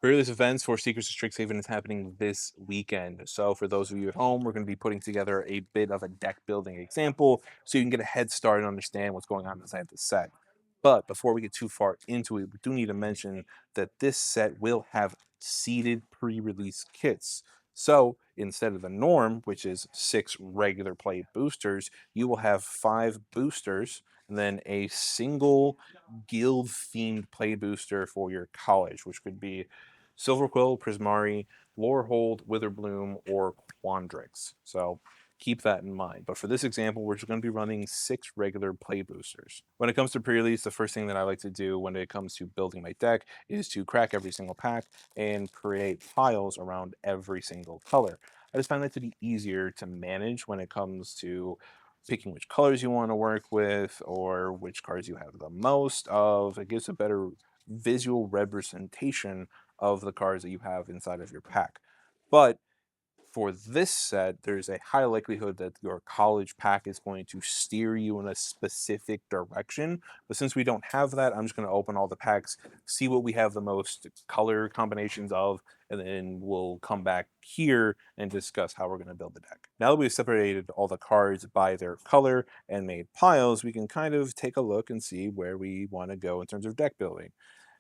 Earliest events for Secrets of Strixhaven is happening this weekend. So for those of you at home, we're going to be putting together a bit of a deck building example so you can get a head start and understand what's going on inside the set. But before we get too far into it, we do need to mention that this set will have seeded pre-release kits. So instead of the norm, which is 6 regular play boosters, you will have 5 boosters and then a single guild themed play booster for your college, which could be Silverquill, Prismari, Lorehold, Witherbloom, or Quandrix. So keep that in mind. But for this example, we're just going to be running 6 regular play boosters. When it comes to pre-release, the first thing that I like to do when it comes to building my deck is to crack every single pack and create piles around every single color. I just find that to be easier to manage when it comes to picking which colors you want to work with or which cards you have the most of. It gives a better visual representation of the cards that you have inside of your pack. But for this set, there's a high likelihood that your college pack is going to steer you in a specific direction. But since we don't have that, I'm just going to open all the packs, see what we have the most color combinations of, and then we'll come back here and discuss how we're going to build the deck. Now that we've separated all the cards by their color and made piles, we can kind of take a look and see where we want to go in terms of deck building.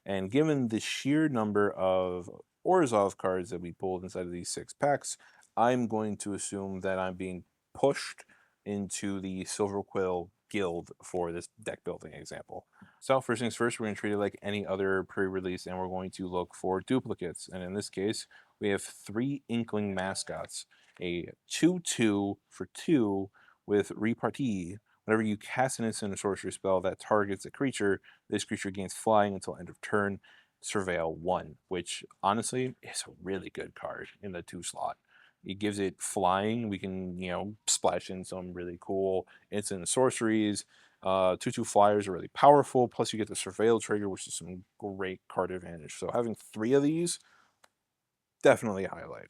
And given the sheer number of Orzhov cards that we pulled inside of these 6 packs, I'm going to assume that I'm being pushed into the Silver Quill guild for this deck building example. So first things first, we're going to treat it like any other pre-release and we're going to look for duplicates. And in this case, we have 3 Inkling mascots, a 2/2 for 2 with repartee. Whenever you cast an instant or sorcery spell that targets a creature, this creature gains flying until end of turn, Surveil 1, which honestly is a really good card in the 2 slot. It gives it flying. We can, splash in some really cool instant sorceries. 2/2 flyers are really powerful. Plus, you get the Surveil trigger, which is some great card advantage. So having 3 of these, definitely a highlight.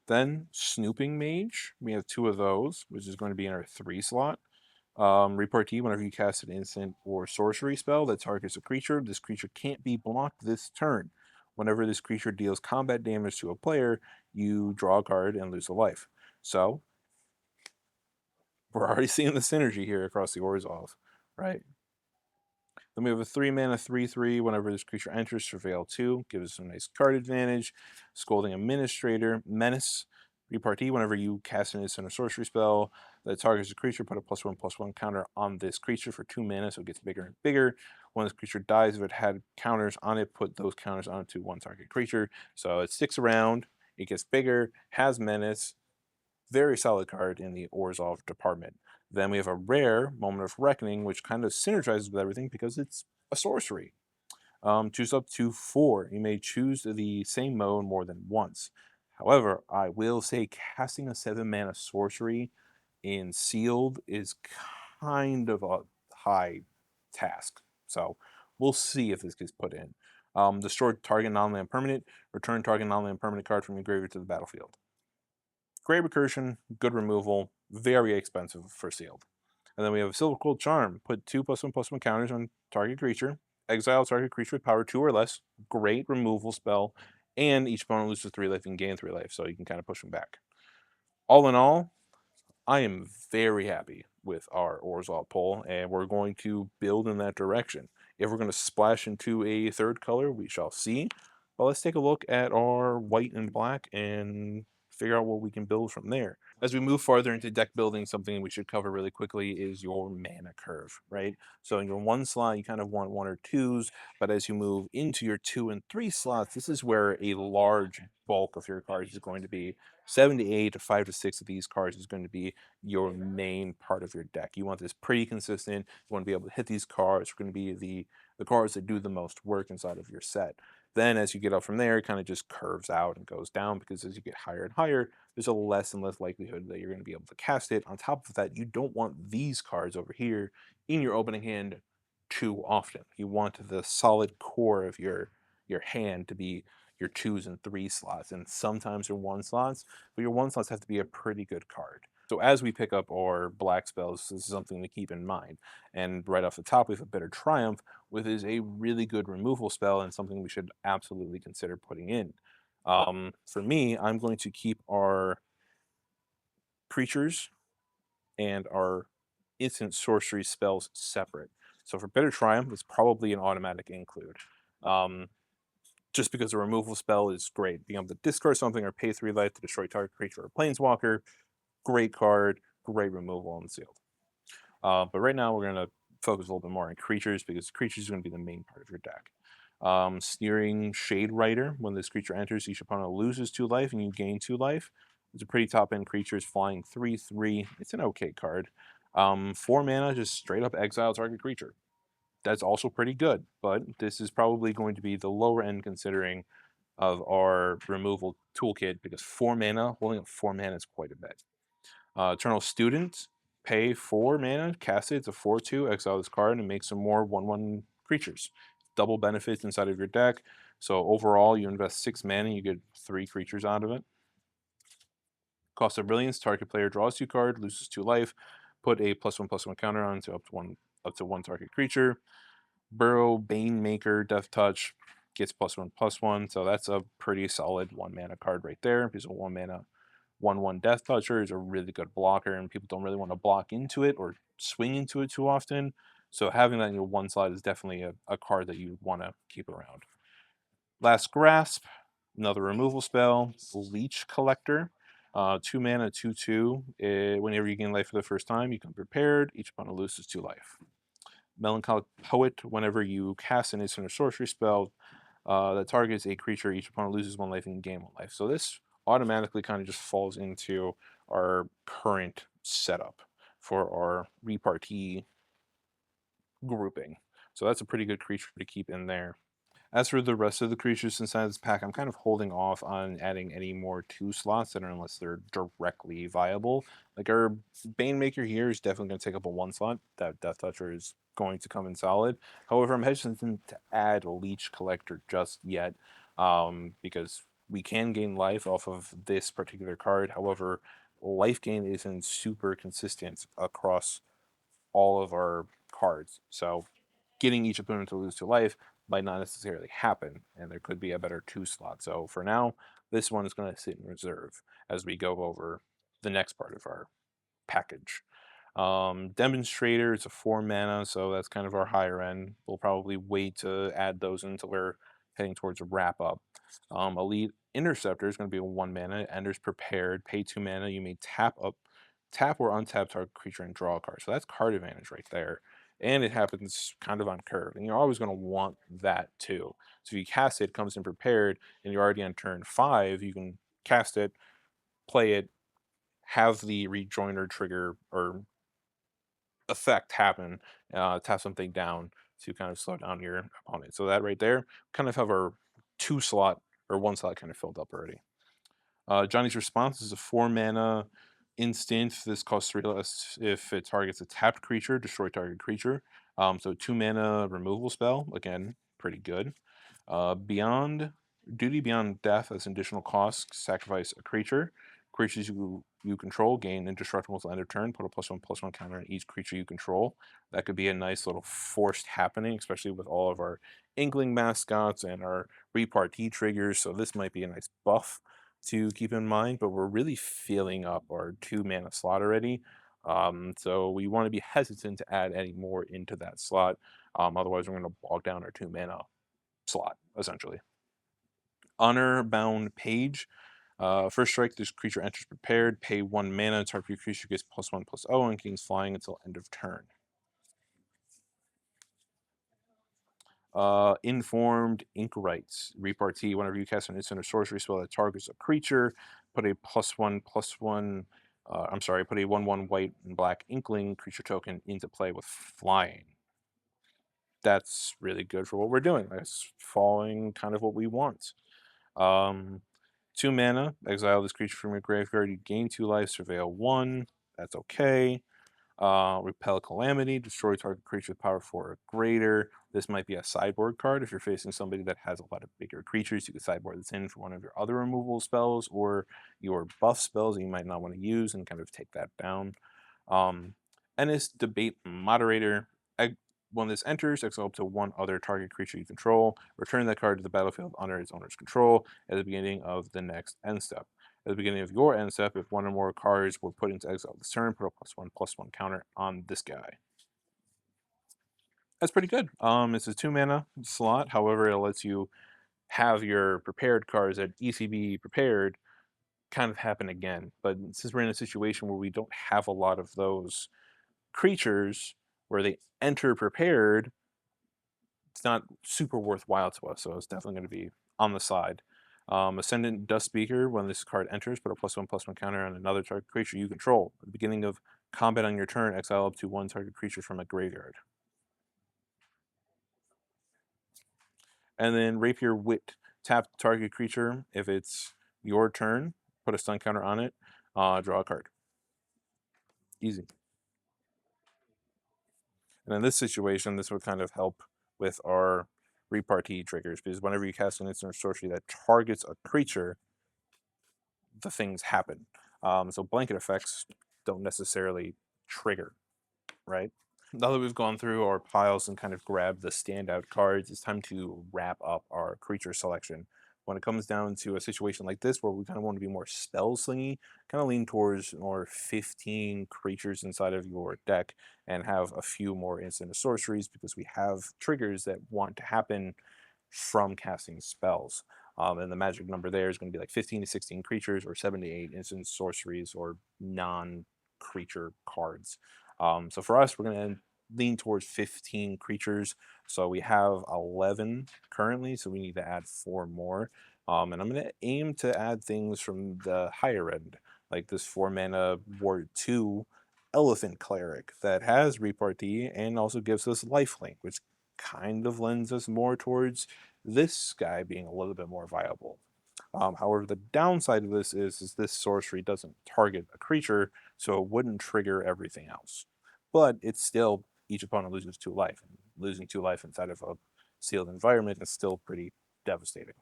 Then Snooping Mage, we have 2 of those, which is going to be in our 3 slot. Repartee, whenever you cast an instant or sorcery spell that targets a creature, this creature can't be blocked this turn. Whenever this creature deals combat damage to a player, you draw a card and lose a life. So, we're already seeing the synergy here across the Orzhov, right? Then we have a 3 mana 3/3. Whenever this creature enters, Surveil 2, gives us some nice card advantage. Scolding Administrator, Menace, Repartee. Whenever you cast an instant or sorcery spell that targets a creature, put a +1/+1 counter on this creature for 2 mana, so it gets bigger and bigger. When this creature dies, if it had counters on it, put those counters onto one target creature. So it sticks around, it gets bigger, has Menace. Very solid card in the Orzhov department. Then we have a rare Moment of Reckoning, which kind of synergizes with everything because it's a sorcery. Choose up to 4. You may choose the same mode more than once. However, I will say casting a 7 mana sorcery in sealed is kind of a high task. So we'll see if this gets put in. Destroy target non-land permanent. Return target non-land permanent card from your graveyard to the battlefield. Great recursion, good removal, very expensive for sealed. And then we have Silver Cold Charm. Put 2/1/1 counters on target creature. Exile target creature with power 2 or less. Great removal spell. And each opponent loses 3 life and gain 3 life, so you can kind of push them back. All in all, I am very happy with our Orzhov pull, and we're going to build in that direction. If we're going to splash into a third color, we shall see. But let's take a look at our white and black and figure out what we can build from there. As we move farther into deck building, something we should cover really quickly is your mana curve, right? So in your 1 slot, you kind of want 1 or 2s, but as you move into your 2 and 3 slots, this is where a large bulk of your cards is going to be. 7 to 8 to 5 to 6 of these cards is going to be your main part of your deck. You want this pretty consistent. You want to be able to hit these cards. Are going to be the cards that do the most work inside of your set. Then as you get up from there, it kind of just curves out and goes down because as you get higher and higher, there's a less and less likelihood that you're going to be able to cast it. On top of that, you don't want these cards over here in your opening hand too often. You want the solid core of your hand to be your 2s and 3 slots, and sometimes your 1 slots, but your 1 slots have to be a pretty good card. So as we pick up our black spells, this is something to keep in mind. And right off the top, we have a Bitter Triumph, which is a really good removal spell and something we should absolutely consider putting in. For me, I'm going to keep our creatures and our instant sorcery spells separate. So for Bitter Triumph, it's probably an automatic include. Um, just because a removal spell is great. Being able to discard something or pay 3 life to destroy target creature or planeswalker, great card, great removal unsealed. But right now we're going to focus a little bit more on creatures because creatures are going to be the main part of your deck. Steering Shade Rider. When this creature enters, each opponent loses 2 life and you gain 2 life. It's a pretty top end creature. It's flying 3/3. It's an okay card. 4 mana, just straight up exile target creature. That's also pretty good, but this is probably going to be the lower end considering of our removal toolkit because 4 mana, holding up 4 mana is quite a bit. Eternal Student, pay 4 mana, cast it, it's a 4/2, exile this card, and make some more 1/1 creatures. Double benefits inside of your deck. So overall, you invest 6 mana, you get 3 creatures out of it. Cost of Brilliance, target player draws 2 cards, loses 2 life. Put a +1/+1 counter on to up to one target creature. Burrow, Banemaker, Death Touch gets +1/+1, so that's a pretty solid 1 mana card right there. Because a 1 mana 1/1 Death Toucher is a really good blocker, and people don't really want to block into it or swing into it too often. So having that in your one slot is definitely a card that you want to keep around. Last Grasp, another removal spell. Leech Collector, 2 mana, 2/2. Whenever you gain life for the first time, you come prepared. Each opponent loses 2 life. Melancholic Poet, whenever you cast an instant or sorcery spell that targets a creature, each opponent loses 1 life and gain 1 life. So this automatically kind of just falls into our current setup for our repartee grouping. So that's a pretty good creature to keep in there. As for the rest of the creatures inside this pack, I'm kind of holding off on adding any more 2 slots unless they're directly viable. Like our Banemaker here is definitely going to take up a 1 slot. That Death Toucher is going to come in solid. However, I'm hesitant to add a Leech Collector just yet because we can gain life off of this particular card. However, life gain isn't super consistent across all of our cards. So getting each opponent to lose 2 life might not necessarily happen, and there could be a better 2 slot. So for now, this one is going to sit in reserve as we go over the next part of our package. Demonstrator, it's a 4 mana, so that's kind of our higher end. We'll probably wait to add those until we're heading towards a wrap up. Elite Interceptor is going to be a 1 mana. Ender's Prepared, pay 2 mana. You may tap or untap target creature and draw a card. So that's card advantage right there. And it happens kind of on curve. And you're always going to want that too. So if you cast it, it comes in prepared, and you're already on turn 5, you can cast it, play it, have the rejoiner trigger or effect happen, tap something down to kind of slow down your opponent. So that right there, kind of have our 2 slot or 1 slot kind of filled up already. Johnny's Response is a 4 mana instant. This costs 3 less if it targets a tapped creature, destroy target creature. So 2 mana removal spell, again, pretty good. Beyond Duty Beyond Death as an additional cost, sacrifice a creature. Creatures you control gain indestructible till end of turn. Put a +1/+1 counter on each creature you control. That could be a nice little forced happening, especially with all of our Inkling mascots and our repartee triggers. So this might be a nice buff to keep in mind. But we're really filling up our 2 mana slot already. So we want to be hesitant to add any more into that slot. Otherwise, we're going to bog down our 2 mana slot, essentially. Honor Bound Page. First strike, this creature enters prepared. Pay 1 mana. Target creature gets +1/+0 and gains flying until end of turn. Informed Ink Rights. Repartee. Whenever you cast an instant or sorcery spell that targets a creature, put a +1/+1. Put a 1/1 white and black Inkling creature token into play with flying. That's really good for what we're doing. That's following kind of what we want. 2 mana, exile this creature from your graveyard. You gain 2 life, surveil 1. That's okay. Repel Calamity, destroy target creature with power 4 or greater. This might be a sideboard card. If you're facing somebody that has a lot of bigger creatures, you can sideboard this in for one of your other removal spells or your buff spells that you might not want to use and kind of take that down. Ennis Debate Moderator. When this enters, exile up to one other target creature you control. Return that card to the battlefield under its owner's control at the beginning of the next end step. At the beginning of your end step, if one or more cards were put into exile this turn, put a +1/+1 counter on this guy. That's pretty good. It's a 2 mana slot. However, it lets you have your prepared cards at ECB prepared kind of happen again. But since we're in a situation where we don't have a lot of those creatures where they enter prepared, it's not super worthwhile to us. So it's definitely going to be on the side. Ascendant Dust Speaker, when this card enters, put a +1/+1 counter on another target creature you control. At the beginning of combat on your turn, exile up to one target creature from a graveyard. And then Rapier Wit, tap target creature. If it's your turn, put a stun counter on it, draw a card. Easy. And in this situation, this would kind of help with our repartee triggers, because whenever you cast an instant or sorcery that targets a creature, the things happen. So blanket effects don't necessarily trigger, right? Now that we've gone through our piles and kind of grabbed the standout cards, it's time to wrap up our creature selection. When it comes down to a situation like this, where we kind of want to be more spell slingy, kind of lean towards more 15 creatures inside of your deck and have a few more instant sorceries, because we have triggers that want to happen from casting spells. And the magic number there is going to be like 15 to 16 creatures or 7 to 8 instant sorceries or non-creature cards. So for us, we're going to lean towards 15 creatures. So we have 11 currently, so we need to add 4 more. And I'm going to aim to add things from the higher end, like this 4 mana Ward 2 Elephant Cleric that has repartee and also gives us lifelink, which kind of lends us more towards this guy being a little bit more viable. However, the downside of this is this sorcery doesn't target a creature, so it wouldn't trigger everything else. But it's still, each opponent loses 2 life. And losing 2 life inside of a sealed environment is still pretty devastating.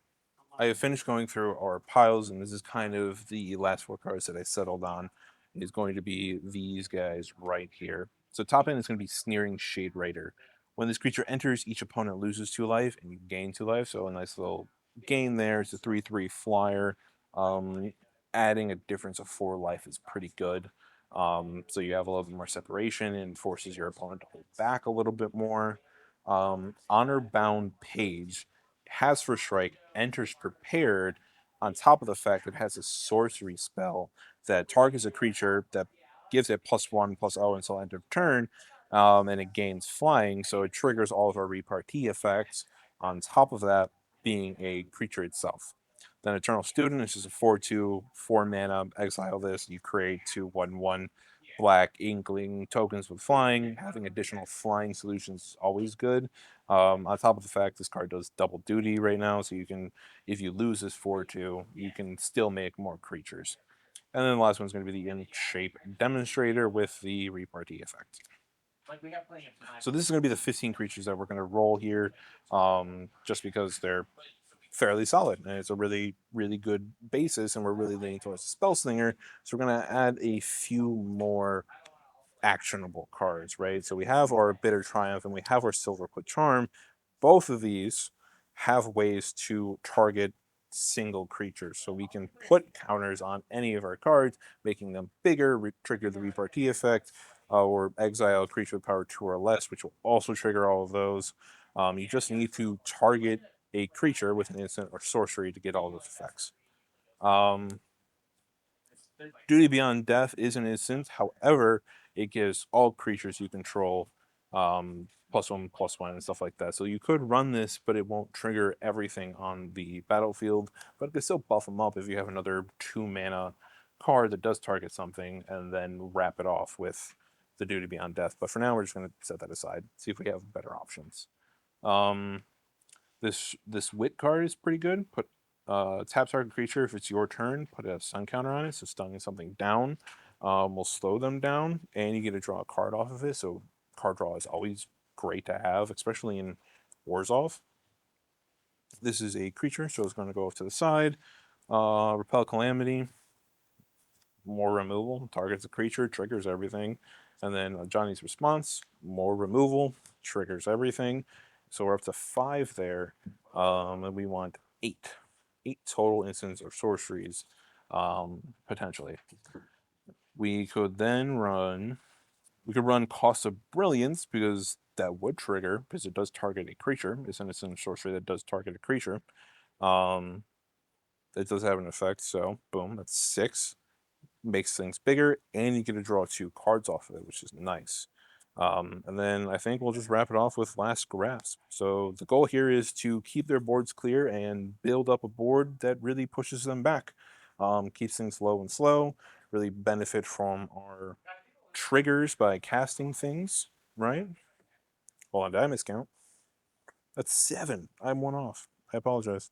I have finished going through our piles, and this is kind of the last 4 cards that I settled on. Is going to be these guys right here. So top end is going to be Sneering Shade Raider. When this creature enters, each opponent loses 2 life, and you gain 2 life. So a nice little gain there. It's a 3/3 flyer. Adding a difference of 4 life is pretty good. So you have a little bit more separation and forces your opponent to hold back a little bit more. Honor Bound Page has first strike, enters prepared, on top of the fact it has a sorcery spell that targets a creature that gives it +1/+0 until end of turn, and it gains flying, so it triggers all of our repartee effects. On top of that, being a creature itself. Then Eternal Student is just a 4/2, 4 mana, exile this, you create 2/1/1 black Inkling tokens with flying. Having additional flying solutions is always good. On top of the fact this card does double duty right now, so you can, if you lose this 4/2, you can still make more creatures. And then the last one's going to be the In Shape Demonstrator with the repartee effect. So this is going to be the 15 creatures that we're going to roll here, just because they're fairly solid and it's a really, really good basis, and we're really leaning towards the Spell Slinger. So we're going to add a few more actionable cards, right? So we have our Bitter Triumph and we have our Silvercliff Charm. Both of these have ways to target single creatures. So we can put counters on any of our cards, making them bigger, trigger the repartee effect, or exile a creature with power 2 or less, which will also trigger all of those. You just need to target a creature with an instant or sorcery to get all those effects. Duty Beyond Death is an instant. However, it gives all creatures you control +1/+1 and stuff like that. So you could run this, but it won't trigger everything on the battlefield. But it can still buff them up if you have another 2 mana card that does target something, and then wrap it off with the Duty Beyond Death. But for now, we're just going to set that aside, see if we have better options. This Wit card is pretty good. Tap target creature if it's your turn. Put a stun counter on it, so stunning something down. will slow them down, and you get to draw a card off of it. So card draw is always great to have, especially in Warzov. This is a creature, so it's going to go off to the side. Repel Calamity, more removal, targets a creature, triggers everything. And then Johnny's Response, more removal, triggers everything. So we're up to 5 there, and we want 8. 8 total instants or sorceries, potentially. We could then run, Cost of Brilliance, because that would trigger, because it does target a creature. It's an instant sorcery that does target a creature. It does have an effect, so boom, that's 6. Makes things bigger, and you get to draw 2 cards off of it, which is nice. And then I think we'll just wrap it off with Last Grasp. So the goal here is to keep their boards clear and build up a board that really pushes them back. Keeps things low and slow, really benefit from our triggers by casting things, right? Hold on, did I miscount? That's 7. I'm 1 off. I apologize.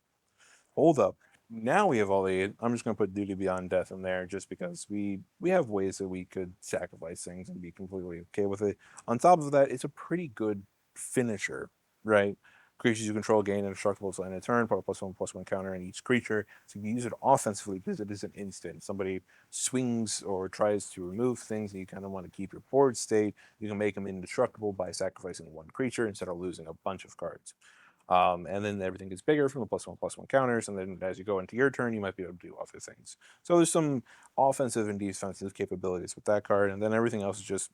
Hold up. Now we have all 8. I'm just going to put Duty Beyond Death in there just because we have ways that we could sacrifice things and be completely okay with it. On top of that, it's a pretty good finisher, right? Creatures you control gain indestructible till end of turn, put a +1/+1 counter on each creature. So you can use it offensively because it is an instant. Somebody swings or tries to remove things and you kind of want to keep your board state. You can make them indestructible by sacrificing 1 creature instead of losing a bunch of cards. And then everything gets bigger from the +1/+1 counters, and then as you go into your turn, you might be able to do other things. So there's some offensive and defensive capabilities with that card, and then everything else is just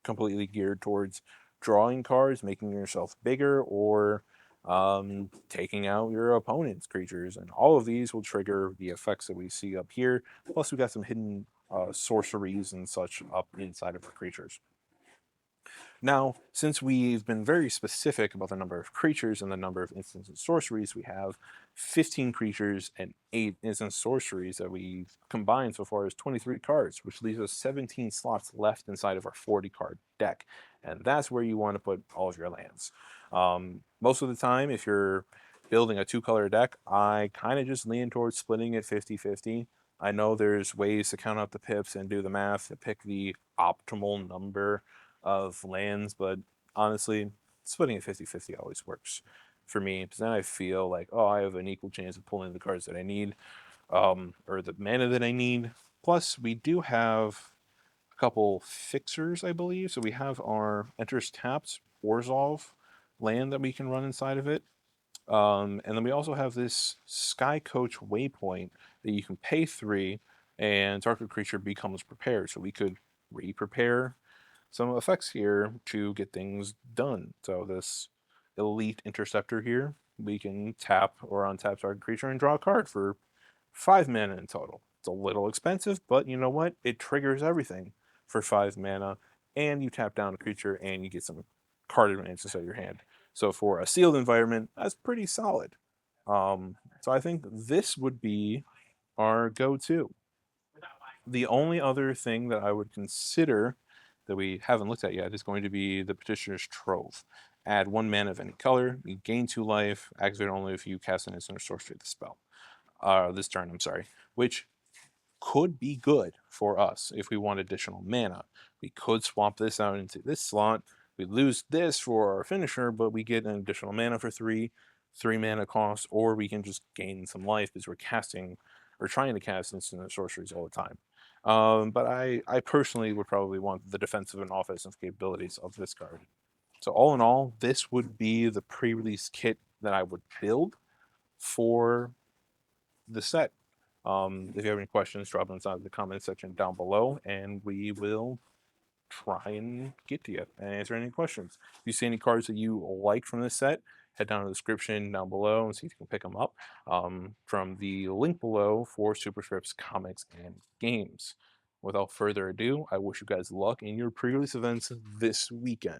completely geared towards drawing cards, making yourself bigger, or taking out your opponent's creatures. And all of these will trigger the effects that we see up here. Plus, we got some hidden sorceries and such up inside of our creatures. Now, since we've been very specific about the number of creatures and the number of instants and sorceries, we have 15 creatures and 8 instant sorceries that we've combined so far as 23 cards, which leaves us 17 slots left inside of our 40 card deck. And that's where you want to put all of your lands. Most of the time, if you're building a 2-color deck, I kind of just lean towards splitting it 50-50. I know there's ways to count out the pips and do the math to pick the optimal number of lands, but honestly, splitting it 50-50 always works for me, because then I feel like, oh, I have an equal chance of pulling the cards that I need, or the mana that I need. Plus, we do have a couple fixers, I believe. So we have our Enters Tapped Orzhov land that we can run inside of it. And then we also have this Sky Coach Waypoint that you can pay 3, and target creature becomes prepared. So we could re-prepare some effects here to get things done. So this Elite Interceptor here, we can tap or untap target creature and draw a card for 5 mana in total. It's a little expensive, but you know what? It triggers everything for 5 mana, and you tap down a creature and you get some card advantages out of your hand. So for a sealed environment, that's pretty solid. So I think this would be our go-to. The only other thing that I would consider that we haven't looked at yet is going to be the Petitioner's Trove. Add 1 mana of any color, you gain 2 life, activate only if you cast an instant or sorcery the spell. This turn, I'm sorry, which could be good for us if we want additional mana. We could swap this out into this slot. We lose this for our finisher, but we get an additional mana for 3 mana cost, or we can just gain some life because we're casting or trying to cast instant sorceries all the time. But I personally would probably want the defensive and offensive capabilities of this card. So all in all, this would be the pre-release kit that I would build for the set. If you have any questions, drop them inside the comment section down below, and we will try and get to you and answer any questions. If you see any cards that you like from this set, head down to the description down below and see if you can pick them up from the link below for Superscripts, comics, and games. Without further ado, I wish you guys luck in your pre-release events this weekend.